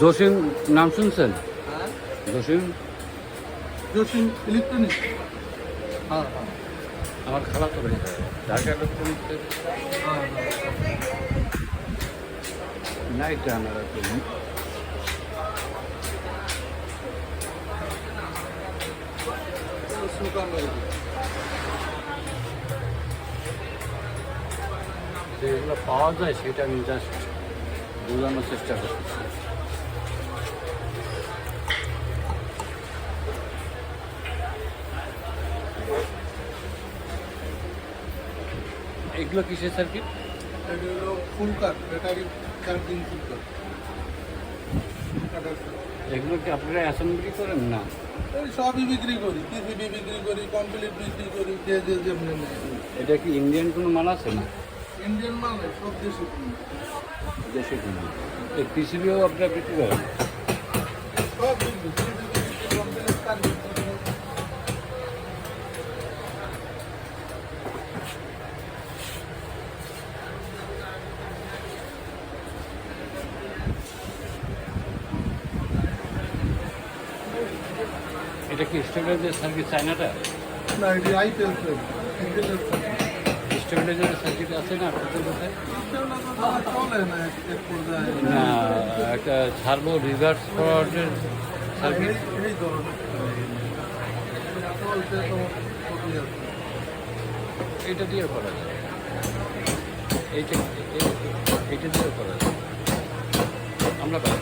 জসিম নাম শুনছেন? হ্যাঁ, জসিম জসিম ইলেকট্রনিক্স। হ্যাঁ হ্যাঁ আমার খালা তো ভাই ঢাকা ইলেকট্রনিক্সের হ্যাঁ নাইট রানার আছে। হ্যাঁ সুকাম ভাই। যেগুলো পাওয়া যায় সেটা আমি জাস্ট বোঝানোর চেষ্টা করতেছি। এগুলো কিসের সার্কিট? এটা হলো ফুল কাট, ব্যাটারি চার্জিং ফুল কাট। এগুলো কি আপনারা অ্যাসেম্বলি করেন না? এই সবই বিক্রি করি, পিসিবি বিক্রি করি, কমপ্লিট বিক্রি করি, যে যে যেমনি নেয়। এটা কি ইন্ডিয়ান কোনো মাল আছে না? ইন্ডিয়ান মাল নেই, সব দেশি কিনি। দেশে কোনো এই পিসিবিও আপনারা বিক্রি করেন? সব বিক্রি, পিসিবি কমপ্লিট সার্ভিস করি। এটা কি স্টেবিলাইজার সার্কিট চায়নাটা? না, এটি আইপিএল প্লেট, ইন্ডিয়ান স্টেবিলাইজারের সার্কিট আছে না আপনাদের কোথায়? চলে না এক পর্যায়ে। না, একটা সার্ভো রিভার্স ফরওয়ার্ডের সার্কিট। এই ধরনের চলছে তো কতই আছে। এইটা দিয়ে করা যায়, এইটা এইটা দিয়ে করা যায়। আমরা পাই।